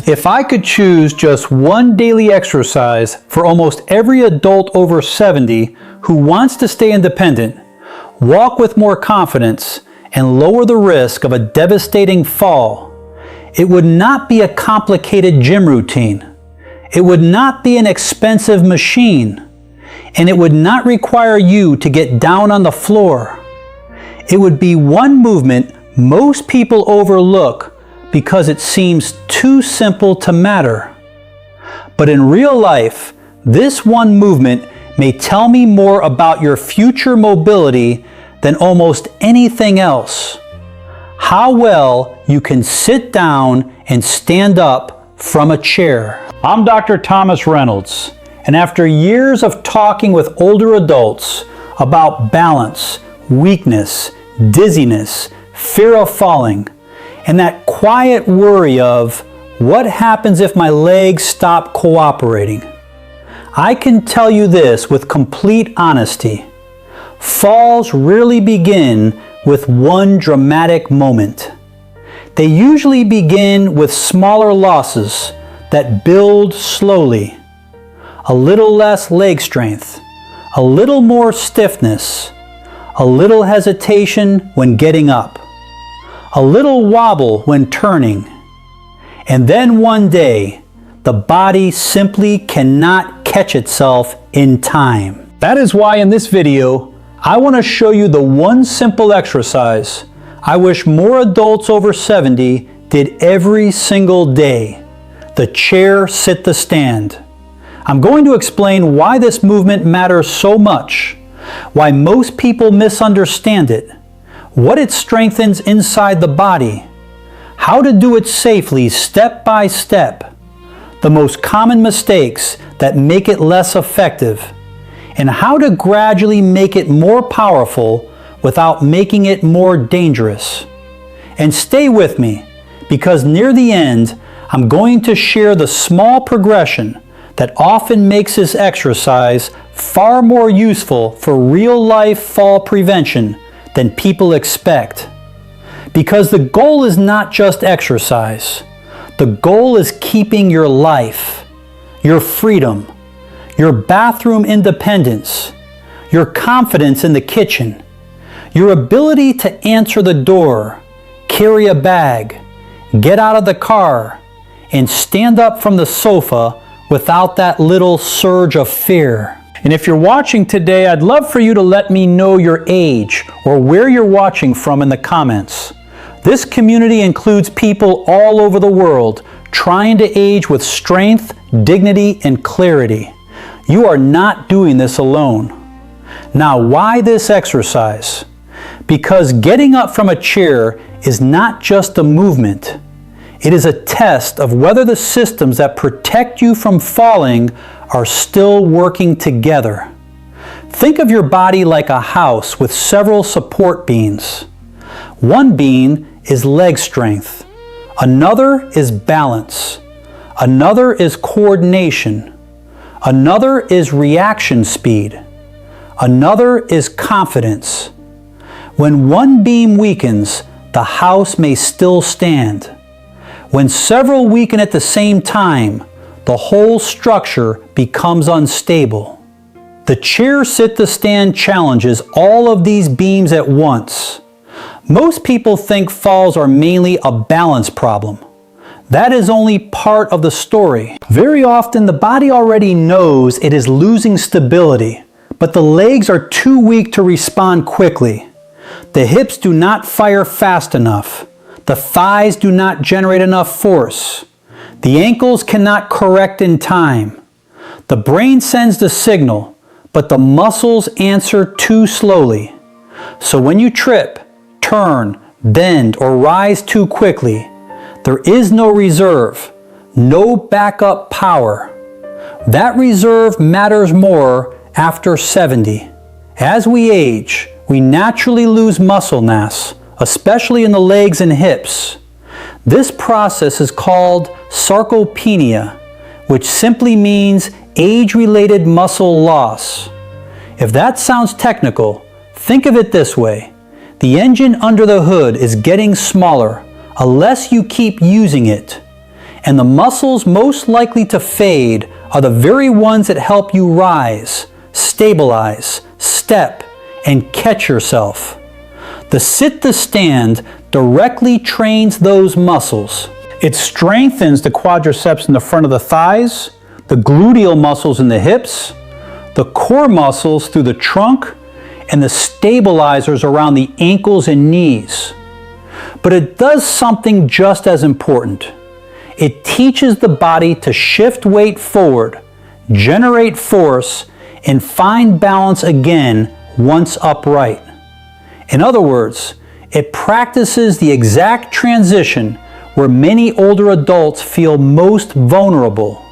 If I could choose just one daily exercise for almost every adult over 70 who wants to stay independent, walk with more confidence, and lower the risk of a devastating fall, it would not be a complicated gym routine. It would not be an expensive machine. And it would not require you to get down on the floor. It would be one movement most people overlook because it seems too simple to matter. But in real life, this one movement may tell me more about your future mobility than almost anything else. How well you can sit down and stand up from a chair. I'm Dr. Thomas Reynolds, and after years of talking with older adults about balance, weakness, dizziness, fear of falling, and that quiet worry of what happens if my legs stop cooperating, I can tell you this with complete honesty. Falls rarely begin with one dramatic moment. They usually begin with smaller losses that build slowly. A little less leg strength, a little more stiffness, a little hesitation when getting up, a little wobble when turning, and then one day, the body simply cannot catch itself in time. That is why in this video, I want to show you the one simple exercise I wish more adults over 70 did every single day: the chair sit the stand. I'm going to explain why this movement matters so much, why most people misunderstand it, what it strengthens inside the body, how to do it safely step by step, the most common mistakes that make it less effective, and how to gradually make it more powerful without making it more dangerous. And stay with me, because near the end, I'm going to share the small progression that often makes this exercise far more useful for real-life fall prevention than people expect. Because the goal is not just exercise. The goal is keeping your life, your freedom, your bathroom independence, your confidence in the kitchen, your ability to answer the door, carry a bag, get out of the car, and stand up from the sofa without that little surge of fear. And if you're watching today, I'd love for you to let me know your age or where you're watching from in the comments. This community includes people all over the world trying to age with strength, dignity, and clarity. You are not doing this alone. Now, why this exercise? Because getting up from a chair is not just a movement. It is a test of whether the systems that protect you from falling are still working together. Think of your body like a house with several support beams. One beam is leg strength. Another is balance. Another is coordination. Another is reaction speed. Another is confidence. When one beam weakens, the house may still stand. When several weaken at the same time, the whole structure becomes unstable. The chair sit to stand challenges all of these beams at once. Most people think falls are mainly a balance problem. That is only part of the story. Very often the body already knows it is losing stability, but the legs are too weak to respond quickly. The hips do not fire fast enough. The thighs do not generate enough force. The ankles cannot correct in time. The brain sends the signal, but the muscles answer too slowly. So when you trip, turn, bend, or rise too quickly, there is no reserve, no backup power. That reserve matters more after 70. As we age, we naturally lose muscle mass, especially in the legs and hips. This process is called sarcopenia, which simply means age-related muscle loss. If that sounds technical, think of it this way. The engine under the hood is getting smaller unless you keep using it. And the muscles most likely to fade are the very ones that help you rise, stabilize, step, and catch yourself. The sit to stand directly trains those muscles. It strengthens the quadriceps in the front of the thighs, the gluteal muscles in the hips, the core muscles through the trunk, and the stabilizers around the ankles and knees. But it does something just as important. It teaches the body to shift weight forward, generate force, and find balance again once upright. In other words, it practices the exact transition where many older adults feel most vulnerable.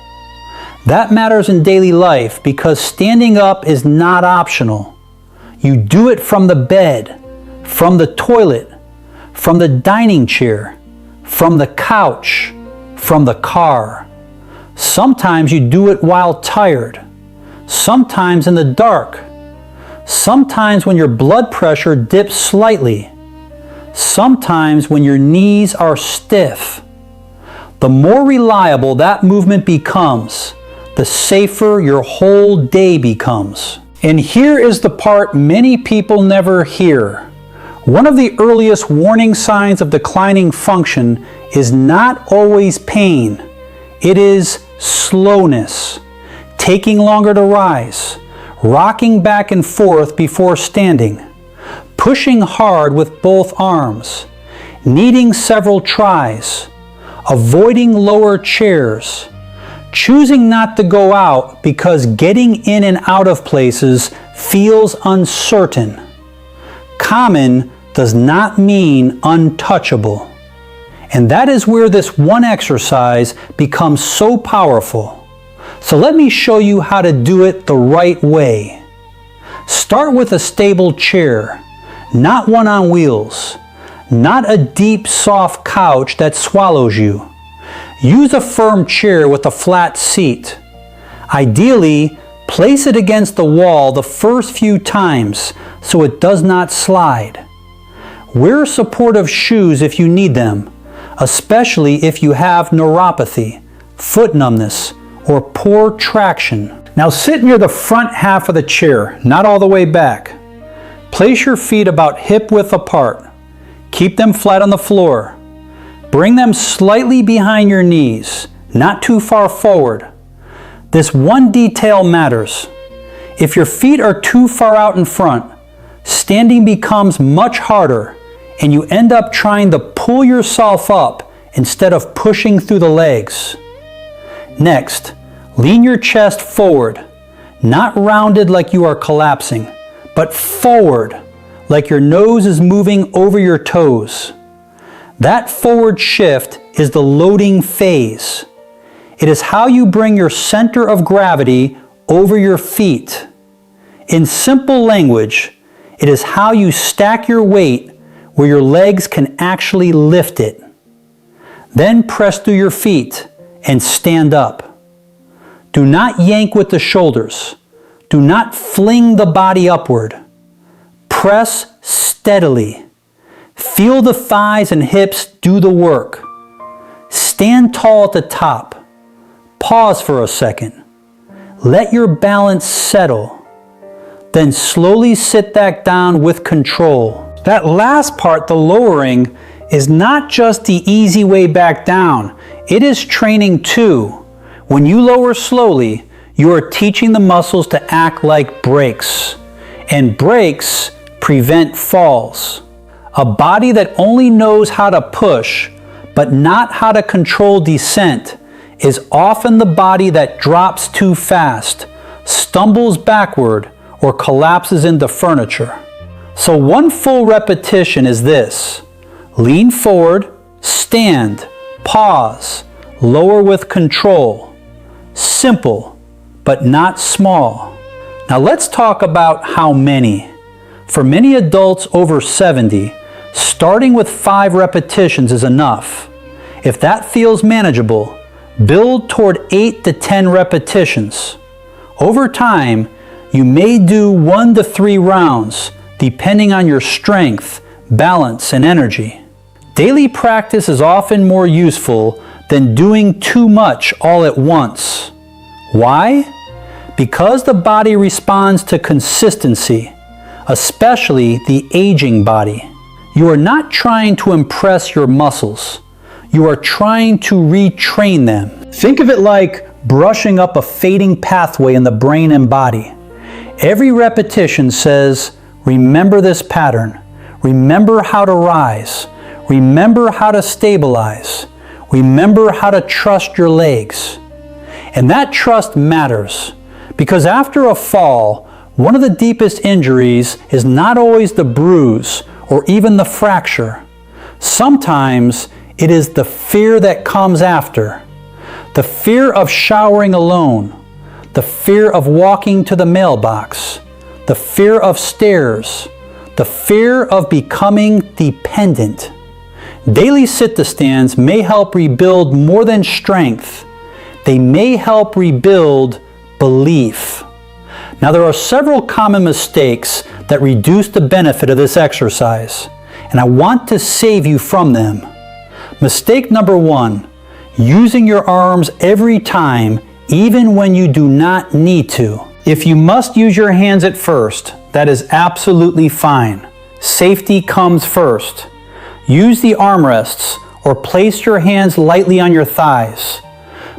That matters in daily life because standing up is not optional. You do it from the bed, from the toilet, from the dining chair, from the couch, from the car. Sometimes you do it while tired, sometimes in the dark, sometimes when your blood pressure dips slightly, sometimes when your knees are stiff. The more reliable that movement becomes, the safer your whole day becomes. And here is the part many people never hear. One of the earliest warning signs of declining function is not always pain. It is slowness, taking longer to rise, rocking back and forth before standing, pushing hard with both arms, needing several tries, avoiding lower chairs, choosing not to go out because getting in and out of places feels uncertain. Common does not mean untouchable. And that is where this one exercise becomes so powerful. So let me show you how to do it the right way. Start with a stable chair, not one on wheels, not a deep, soft couch that swallows you. Use a firm chair with a flat seat. Ideally, place it against the wall the first few times so it does not slide. Wear supportive shoes if you need them, especially if you have neuropathy, foot numbness, or poor traction. Now sit near the front half of the chair, not all the way back. Place your feet about hip width apart. Keep them flat on the floor. Bring them slightly behind your knees, not too far forward. This one detail matters. If your feet are too far out in front, standing becomes much harder and you end up trying to pull yourself up instead of pushing through the legs. Next, lean your chest forward, not rounded like you are collapsing, but forward like your nose is moving over your toes. That forward shift is the loading phase. It is how you bring your center of gravity over your feet. In simple language, it is how you stack your weight where your legs can actually lift it. Then press through your feet and stand up. Do not yank with the shoulders. Do not fling the body upward. Press steadily. Feel the thighs and hips do the work. Stand tall at the top. Pause for a second. Let your balance settle. Then slowly sit back down with control. That last part, the lowering, is not just the easy way back down. It is training too. When you lower slowly, you are teaching the muscles to act like brakes. And brakes prevent falls. A body that only knows how to push, but not how to control descent, is often the body that drops too fast, stumbles backward, or collapses into furniture. So one full repetition is this: lean forward, stand, pause, lower with control. Simple, but not small. Now let's talk about how many. For many adults over 70, starting with 5 repetitions is enough. If that feels manageable, build toward 8 to 10 repetitions. Over time, you may do 1 to 3 rounds, depending on your strength, balance, and energy. Daily practice is often more useful than doing too much all at once. Why? Because the body responds to consistency, especially the aging body. You are not trying to impress your muscles. You are trying to retrain them. Think of it like brushing up a fading pathway in the brain and body. Every repetition says, remember this pattern. Remember how to rise. Remember how to stabilize. Remember how to trust your legs. And that trust matters, because after a fall, one of the deepest injuries is not always the bruise or even the fracture. Sometimes it is the fear that comes after. The fear of showering alone, the fear of walking to the mailbox, the fear of stairs, the fear of becoming dependent. Daily sit-to-stands may help rebuild more than strength. They may help rebuild belief. Now, there are several common mistakes that reduce the benefit of this exercise, and I want to save you from them. Mistake number 1, using your arms every time, even when you do not need to. If you must use your hands at first, that is absolutely fine. Safety comes first. Use the armrests or place your hands lightly on your thighs.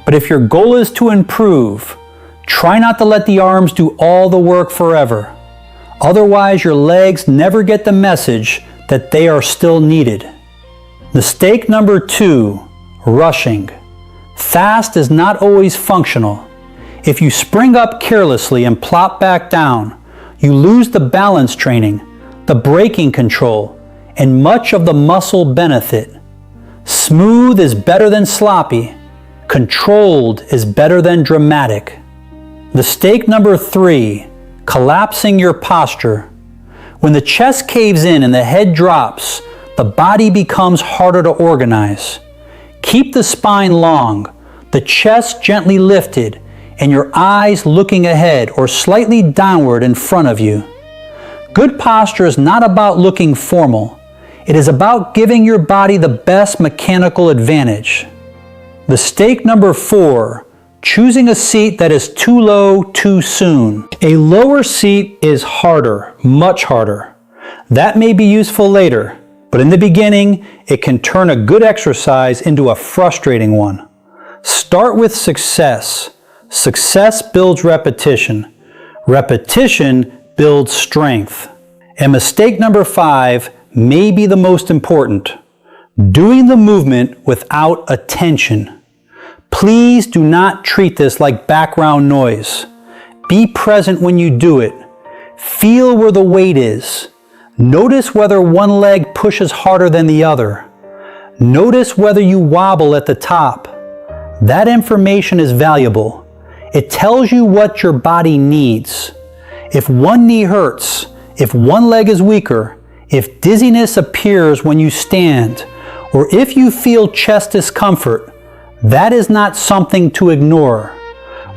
But if your goal is to improve, try not to let the arms do all the work forever. Otherwise, your legs never get the message that they are still needed. Mistake number 2, rushing. Fast is not always functional. If you spring up carelessly and plop back down, you lose the balance training, the braking control, and much of the muscle benefit. Smooth is better than sloppy. Controlled is better than dramatic. Mistake number 3, collapsing your posture. When the chest caves in and the head drops, the body becomes harder to organize. Keep the spine long, the chest gently lifted, and your eyes looking ahead or slightly downward in front of you. Good posture is not about looking formal. It is about giving your body the best mechanical advantage. Mistake number 4, choosing a seat that is too low too soon. A lower seat is harder, much harder. That may be useful later, but in the beginning, it can turn a good exercise into a frustrating one. Start with success. Success builds repetition. Repetition builds strength. And mistake number 5 may be the most important. Doing the movement without attention. Please do not treat this like background noise. Be present when you do it. Feel where the weight is. Notice whether one leg pushes harder than the other. Notice whether you wobble at the top. That information is valuable. It tells you what your body needs. If one knee hurts, if one leg is weaker, if dizziness appears when you stand, or if you feel chest discomfort, that is not something to ignore.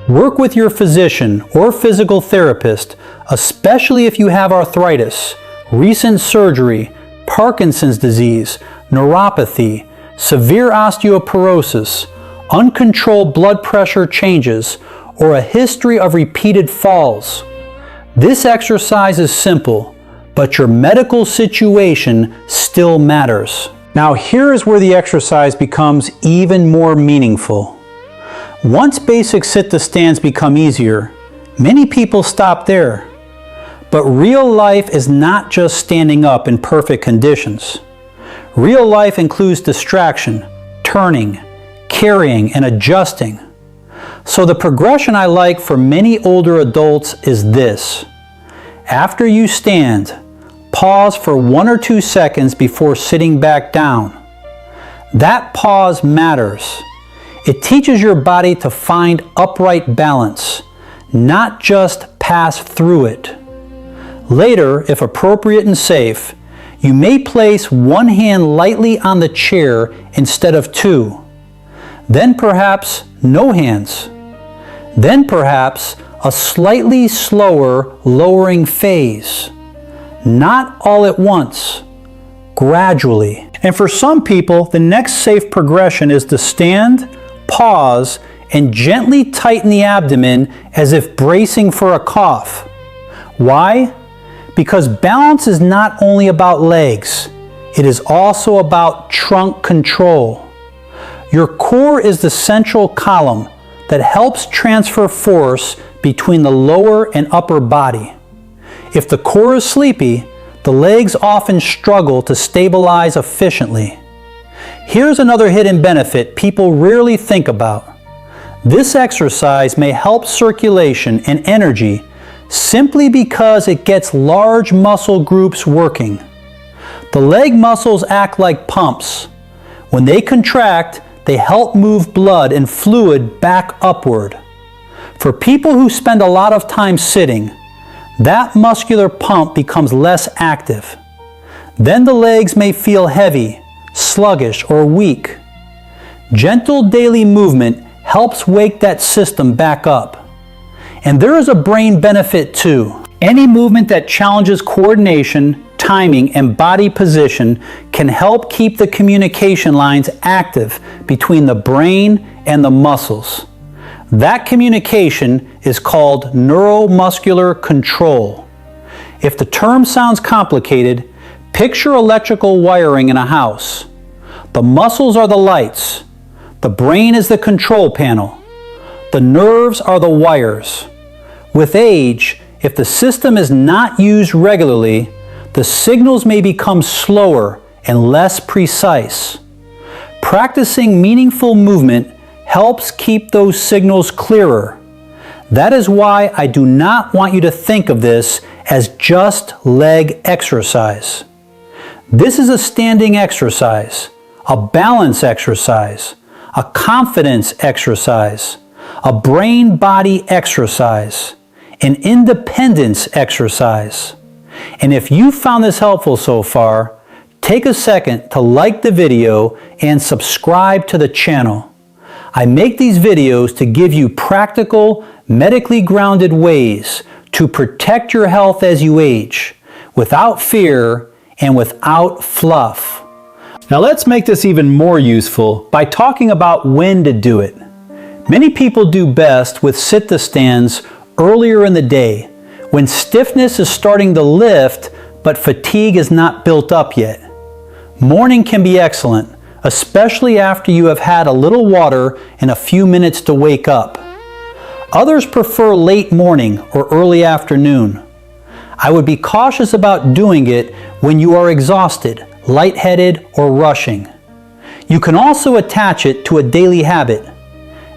Work with your physician or physical therapist, especially if you have arthritis, recent surgery, Parkinson's disease, neuropathy, severe osteoporosis, uncontrolled blood pressure changes, or a history of repeated falls. This exercise is simple, but your medical situation still matters. Now here is where the exercise becomes even more meaningful. Once basic sit-to-stands become easier, many people stop there. But real life is not just standing up in perfect conditions. Real life includes distraction, turning, carrying, and adjusting. So the progression I like for many older adults is this. After you stand, pause for 1 or 2 seconds before sitting back down. That pause matters. It teaches your body to find upright balance, not just pass through it. Later, if appropriate and safe, you may place one hand lightly on the chair instead of 2. Then perhaps no hands. Then perhaps a slightly slower lowering phase. Not all at once, gradually. And for some people, the next safe progression is to stand, pause, and gently tighten the abdomen as if bracing for a cough. Why? Because balance is not only about legs, it is also about trunk control. Your core is the central column that helps transfer force between the lower and upper body. If the core is sleepy, the legs often struggle to stabilize efficiently. Here's another hidden benefit people rarely think about. This exercise may help circulation and energy simply because it gets large muscle groups working. The leg muscles act like pumps. When they contract, they help move blood and fluid back upward. For people who spend a lot of time sitting, that muscular pump becomes less active. Then the legs may feel heavy, sluggish, or weak. Gentle daily movement helps wake that system back up. And there is a brain benefit too. Any movement that challenges coordination, timing, and body position can help keep the communication lines active between the brain and the muscles. That communication is called neuromuscular control. If the term sounds complicated, picture electrical wiring in a house. The muscles are the lights. The brain is the control panel. The nerves are the wires. With age, if the system is not used regularly, the signals may become slower and less precise. Practicing meaningful movement helps keep those signals clearer. That is why I do not want you to think of this as just leg exercise. This is a standing exercise, a balance exercise, a confidence exercise, a brain-body exercise, an independence exercise. And if you found this helpful so far, take a second to like the video and subscribe to the channel. I make these videos to give you practical, medically grounded ways to protect your health as you age, without fear and without fluff. Now let's make this even more useful by talking about when to do it. Many people do best with sit-to-stands earlier in the day, when stiffness is starting to lift but fatigue is not built up yet. Morning can be excellent, especially after you have had a little water and a few minutes to wake up. Others prefer late morning or early afternoon. I would be cautious about doing it when you are exhausted, lightheaded, or rushing. You can also attach it to a daily habit.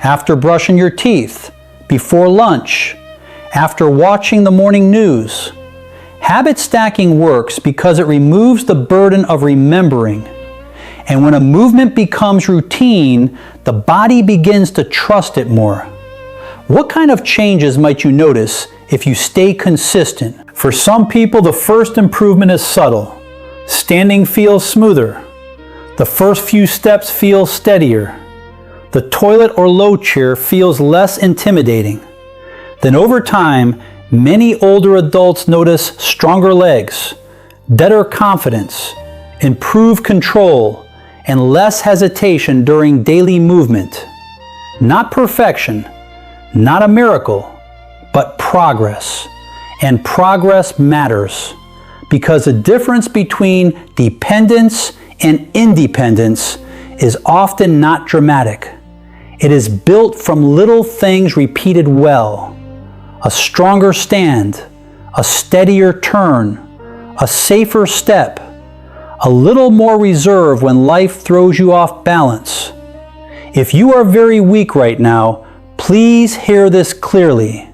After brushing your teeth, before lunch, after watching the morning news. Habit stacking works because it removes the burden of remembering. And when a movement becomes routine, the body begins to trust it more. What kind of changes might you notice if you stay consistent? For some people, the first improvement is subtle. Standing feels smoother. The first few steps feel steadier. The toilet or low chair feels less intimidating. Then over time, many older adults notice stronger legs, better confidence, improved control, and less hesitation during daily movement. Not perfection, not a miracle, but progress. And progress matters, because the difference between dependence and independence is often not dramatic. It is built from little things repeated well. A stronger stand, a steadier turn, a safer step, a little more reserve when life throws you off balance. If you are very weak right now, please hear this clearly.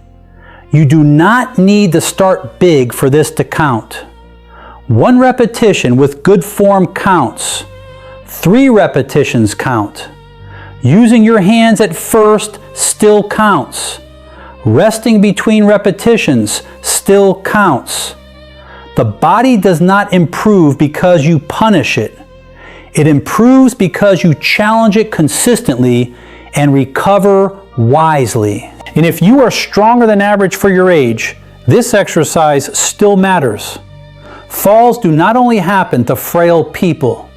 You do not need to start big for this to count. 1 repetition with good form counts. 3 repetitions count. Using your hands at first still counts. Resting between repetitions still counts. The body does not improve because you punish it. It improves because you challenge it consistently and recover wisely. And if you are stronger than average for your age, this exercise still matters. Falls do not only happen to frail people.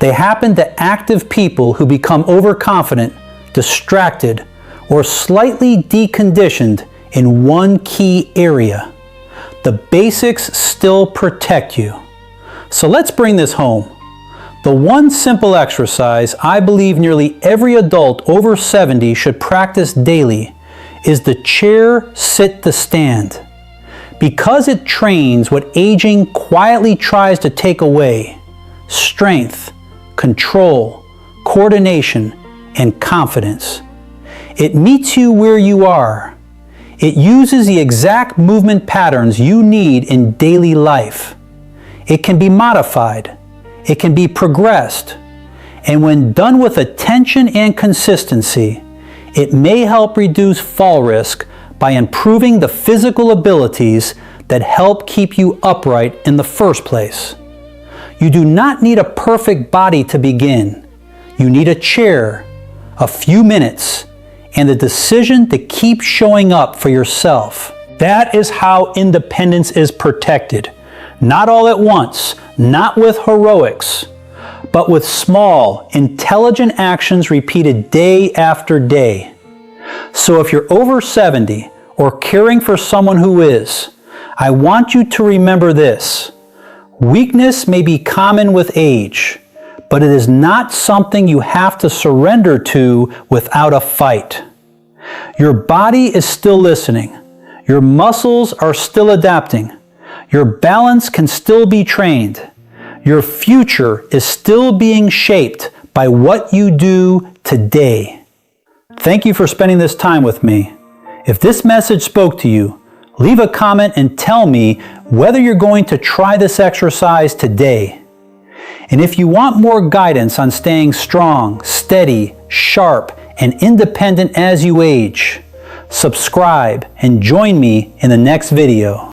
They happen to active people who become overconfident, distracted, or slightly deconditioned in one key area. The basics still protect you. So let's bring this home. The one simple exercise I believe nearly every adult over 70 should practice daily is the chair sit to stand. Because it trains what aging quietly tries to take away: strength, control, coordination, and confidence. It meets you where you are. It uses the exact movement patterns you need in daily life. It can be modified. It can be progressed. And when done with attention and consistency, it may help reduce fall risk by improving the physical abilities that help keep you upright in the first place. You do not need a perfect body to begin. You need a chair, a few minutes, and the decision to keep showing up for yourself. That is how independence is protected. Not all at once, not with heroics, but with small, intelligent actions repeated day after day. So if you're over 70 or caring for someone who is, I want you to remember this. Weakness may be common with age, but it is not something you have to surrender to without a fight. Your body is still listening. Your muscles are still adapting. Your balance can still be trained. Your future is still being shaped by what you do today. Thank you for spending this time with me. If this message spoke to you, leave a comment and tell me whether you're going to try this exercise today. And if you want more guidance on staying strong, steady, sharp, and independent as you age, subscribe and join me in the next video.